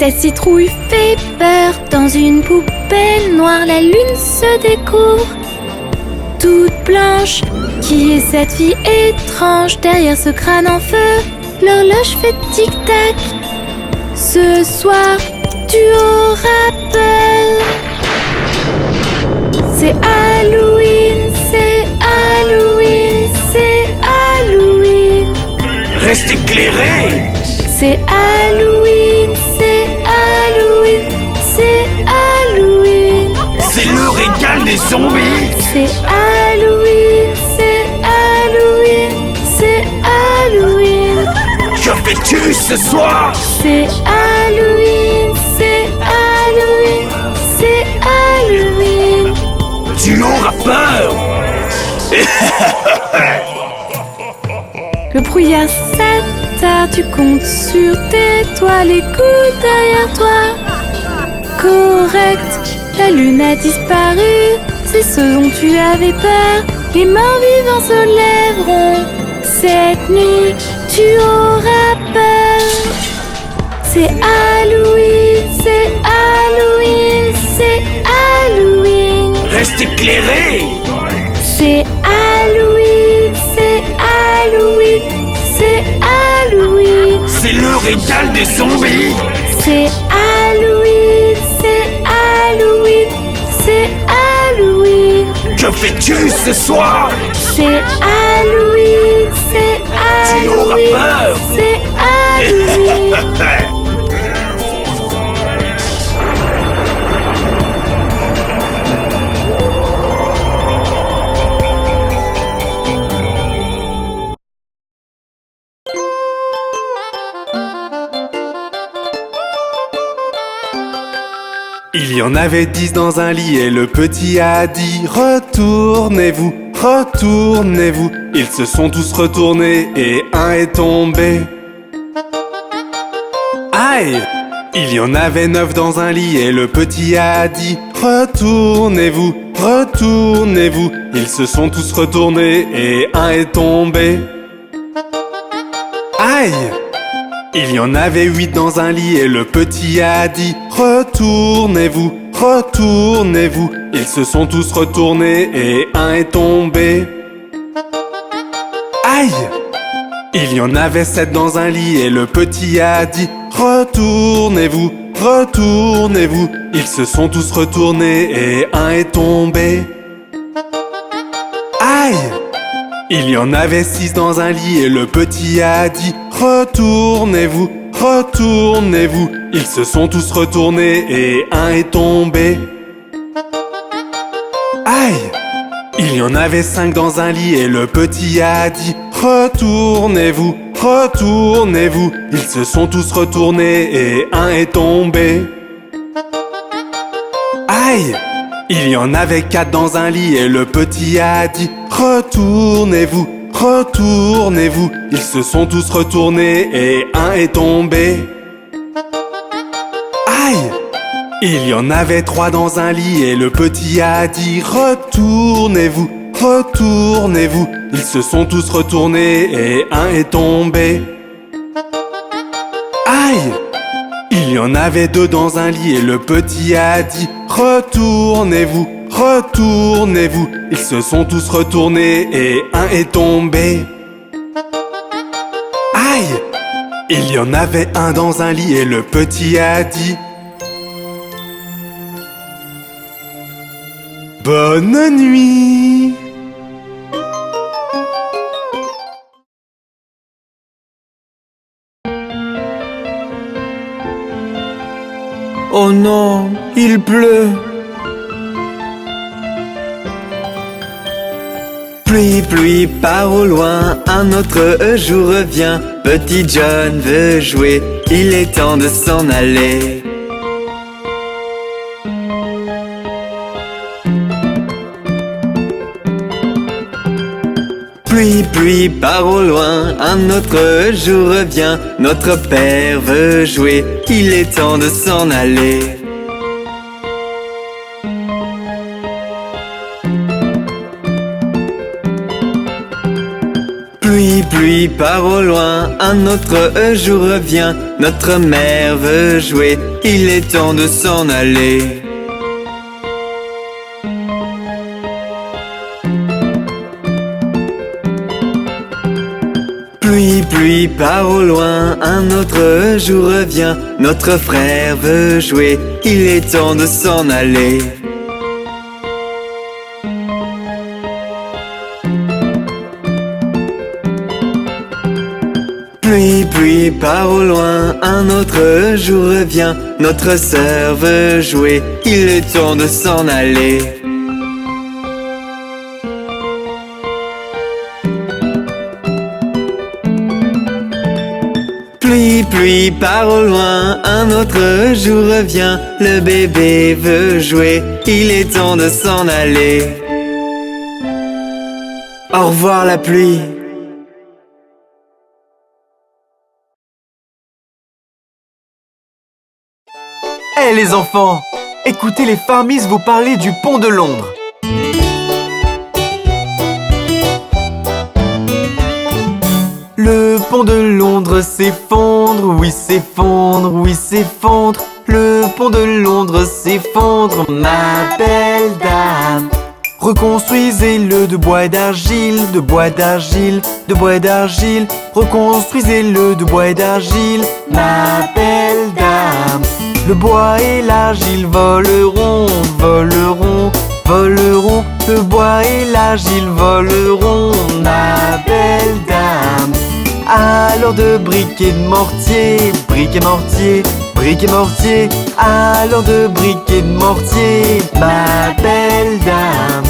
Cette citrouille fait peur. Dans une poubelle noire, la lune se découvre toute blanche. Qui est cette fille étrange derrière ce crâne en feu? L'horloge fait tic-tac. Ce soir, tu auras peur. C'est Halloween, c'est Halloween, c'est Halloween. Reste éclairé! C'est Halloween, c'est Halloween, c'est Halloween. C'est le régal des zombies! C'est Halloween, c'est Halloween, c'est Halloween. Que fais-tu ce soir? C'est Halloween, c'est Halloween, c'est Halloween. Tu auras peur! Le brouillard s'attarde, tu comptes sur tes doigts, les coups derrière toi. Correct, la lune a disparu, c'est ce dont tu avais peur. Les morts vivants se lèveront, cette nuit tu auras peur. C'est Halloween, c'est Halloween, c'est Halloween. Reste éclairé! C'est Halloween, c'est Halloween, c'est Halloween. C'est le régal des zombies! C'est Halloween, c'est Halloween, c'est Halloween. Que fais-tu ce soir? C'est Halloween, c'est Tu auras Halloween, peur! c'est Halloween. Il y en avait 10 dans un lit et le petit a dit: retournez-vous, retournez-vous. Ils se sont tous retournés et un est tombé. Aïe! Il y en avait 9 dans un lit et le petit a dit: retournez-vous, retournez-vous. Ils se sont tous retournés et un est tombé. Aïe! Il y en avait 8 dans un lit et le petit a dit: retournez-vous, retournez-vous. Ils se sont tous retournés et un est tombé. Aïe! Il y en avait 7 dans un lit et le petit a dit: retournez-vous, retournez-vous. Ils se sont tous retournés et un est tombé. Aïe! Il y en avait 6 dans un lit et le petit a dit: retournez-vous, retournez-vous. Ils se sont tous retournés et un est tombé. Aïe! Il y en avait 5 dans un lit et le petit a dit: retournez-vous, retournez-vous. Ils se sont tous retournés et un est tombé. Aïe! Il y en avait 4 dans un lit et le petit a dit: retournez-vous, retournez-vous. Ils se sont tous retournés et un est tombé. Aïe! Il y en avait 3 dans un lit et le petit a dit: retournez-vous, retournez-vous. Ils se sont tous retournés et un est tombé. Aïe! Il y en avait 2 dans un lit et le petit a dit: retournez-vous, retournez-vous. Ils se sont tous retournés et un est tombé. Aïe! Il y en avait un dans un lit et le petit a dit: bonne nuit. Oh non, il pleut. Pluie, pluie, part au loin, un autre jour revient. Petit John veut jouer, il est temps de s'en aller. Pluie, pluie, part au loin, un autre jour revient. Notre père veut jouer, il est temps de s'en aller. Pluie, pluie, part au loin, un autre jour revient. Notre mère veut jouer, il est temps de s'en aller. Pluie, pluie, part au loin, un autre jour revient. Notre frère veut jouer, il est temps de s'en aller. Pluie, pluie, part au loin, un autre jour revient. Notre sœur veut jouer, il est temps de s'en aller. Pluie, pluie, part au loin, un autre jour revient. Le bébé veut jouer, il est temps de s'en aller. Au revoir la pluie. Hé les enfants, écoutez les Farmies vous parler du pont de Londres. Le pont de Londres s'effondre, oui s'effondre, oui s'effondre. Le pont de Londres s'effondre, ma belle dame. Reconstruisez-le de bois et d'argile, de bois d'argile, de bois d'argile. Reconstruisez-le de bois et d'argile, ma belle dame. Le bois et l'argile voleront, voleront, voleront. Le bois et l'argile voleront, ma belle dame. Alors de briques et de mortier, briques et mortier, briques et mortier. Alors de briques et de mortier, ma belle dame.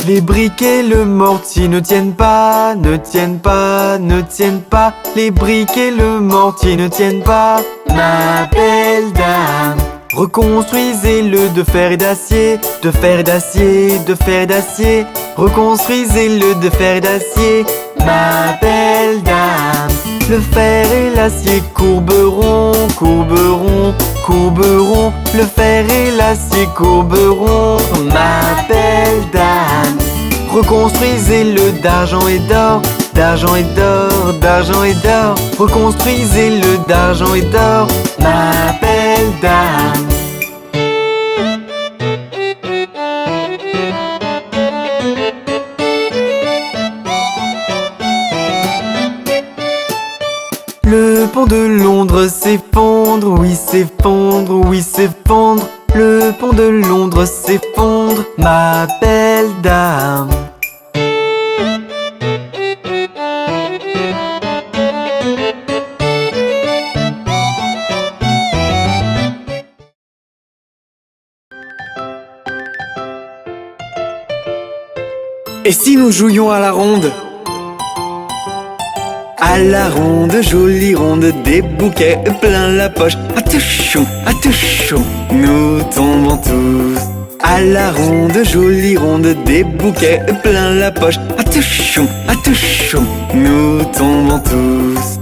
Les briques et le mortier ne tiennent pas, ne tiennent pas, ne tiennent pas. Les briques et le mortier ne tiennent pas, ma belle dame. Reconstruisez-le de fer et d'acier, de fer et d'acier, de fer et d'acier. Reconstruisez-le de fer et d'acier, ma belle dame. Le fer et l'acier courberont, courberont, courberont. Le fer et l'acier courberont, ma belle dame. Reconstruisez-le d'argent et d'or, d'argent et d'or, d'argent et d'or. Reconstruisez-le d'argent et d'or, ma belle dame. Le pont de Londres s'effondre, oui s'effondre, oui s'effondre. Le pont de Londres s'effondre, ma belle dame. Et si nous jouions à la ronde? À la ronde, jolie ronde, des bouquets plein la poche. Attention, attention, nous tombons tous. À la ronde, jolie ronde, des bouquets plein la poche. Attention, attention, nous tombons tous.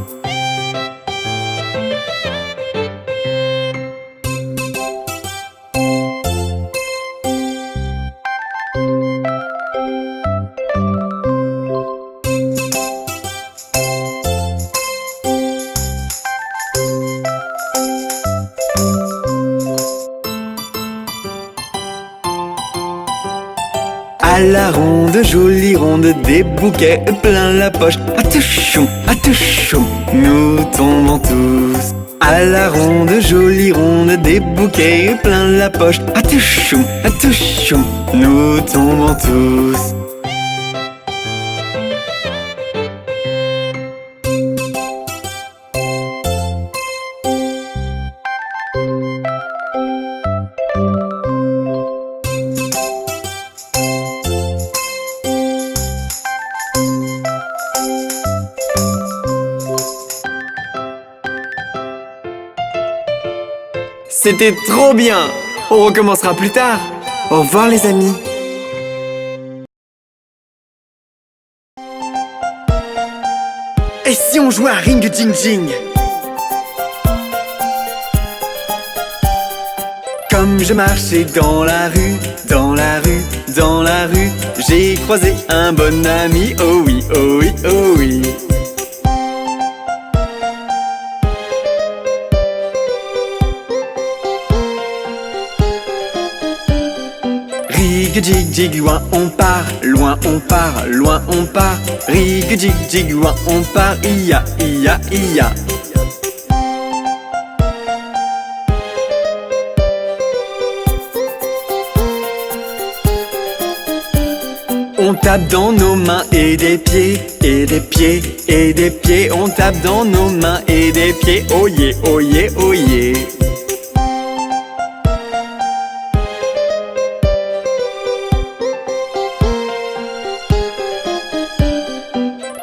À la ronde, jolie ronde, des bouquets plein la poche. Attention, attention, nous tombons tous. À la ronde, jolie ronde, des bouquets plein la poche. Attention, attention, nous tombons tous. C'était trop bien! On recommencera plus tard. Au revoir les amis. Et si on jouait à Ring Jing Jing? je marchais dans la rue, dans la rue, dans la rue, j'ai croisé un bon ami, oh oui, oh oui, oh oui. Rig jig jig loin on part, loin on part, loin on part. Rig jig jig loin on part, ia ia ia. On tape dans nos mains et des pieds, et des pieds, et des pieds. On tape dans nos mains et des pieds, oh yeah, oh yeah, oh yeah.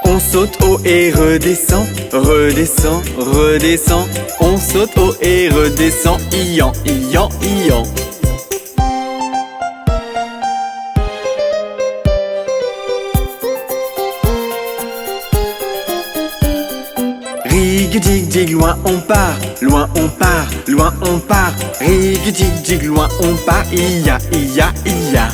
On saute haut et redescend, redescend, redescend. On saute haut et redescend, ian, ian, ian. Rig jig jig loin on part, loin on part, loin on part. Rig jig jig loin on part, ia ia ia.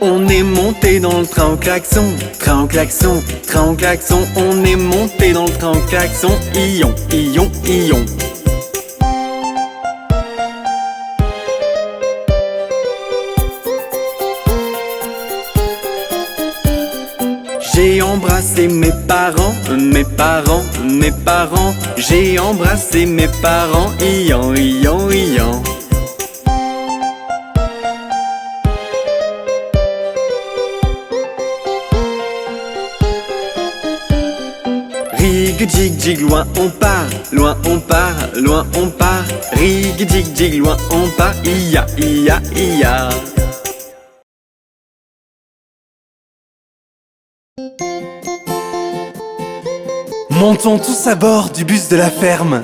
On est monté dans le train au klaxon, train au klaxon, train au klaxon. On est monté dans le train au klaxon, ion, ion, ion. J'ai embrassé mes parents, mes parents, mes parents. J'ai embrassé mes parents, ian, ian, ian. Rig jig jig loin on part, loin on part, loin on part. Rig jig jig loin on part, ia ia ia. Montons tous à bord du bus de la ferme.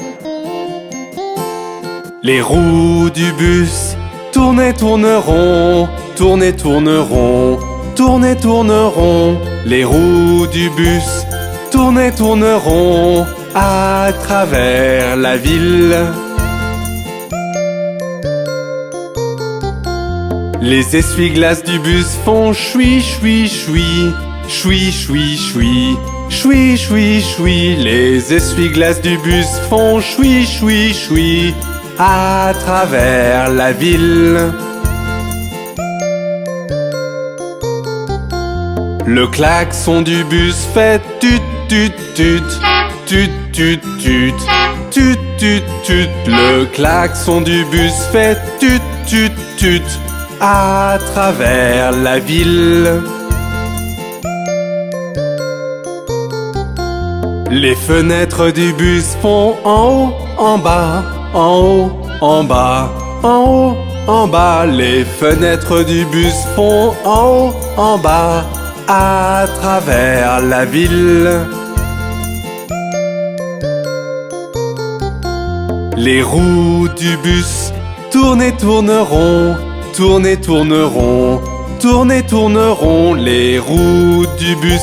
Les roues du bus tournent et tourneront, tournent et tourneront, tournent et tourneront. Les roues du bus tournent et tourneront à travers la ville. Les essuie-glaces du bus font choui choui choui, choui choui choui, choui choui choui. Les essuie-glaces du bus font choui choui choui à travers la ville. Le klaxon du bus fait tut tut tut, tut tut tut, tut tut tut. Le klaxon du bus fait tut tut tut à travers la ville. Les fenêtres du bus font en haut, en bas, en haut, en bas, en haut, en bas. Les fenêtres du bus font en haut, en bas à travers la ville. Les roues du bus tournent et tourneront, tournent et tourneront, tournent et tourneront. Les roues du bus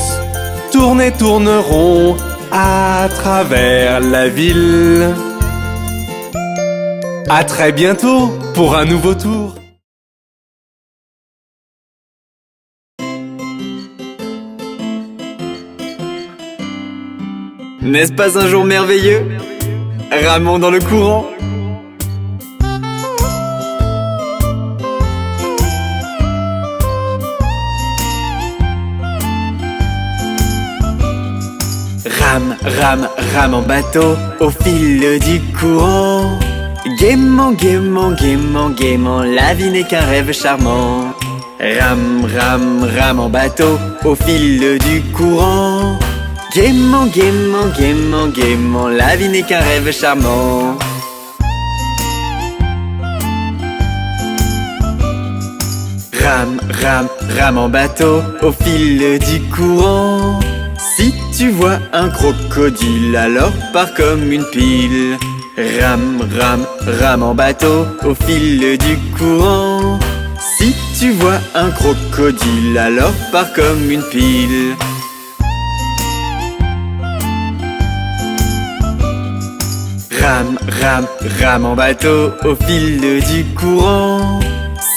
tournent et tourneront à travers la ville. À très bientôt pour un nouveau tour. N'est-ce pas un jour merveilleux? Ramons dans le courant. Rame, rame, rame en bateau au fil du courant. Gaiement, gaiement, gaiement, gaiement, la vie n'est qu'un rêve charmant. Rame, rame, rame en bateau au fil du courant. Gaiement, gaiement, gaiement, gaiement, la vie n'est qu'un rêve charmant. Rame, rame, rame en bateau au fil du courant. Si tu vois un crocodile, alors pars comme une pile. Rame, rame, rame en bateau au fil du courant. Si tu vois un crocodile, alors pars comme une pile. Rame, rame, rame en bateau au fil du courant.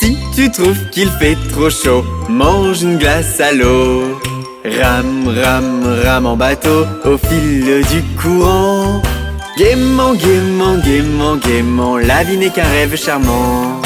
Si tu trouves qu'il fait trop chaud, mange une glace à l'eau. Rame, rame, rame en bateau au fil du courant. Gaiement, gaiement, gaiement, gaiement, la vie n'est qu'un rêve charmant.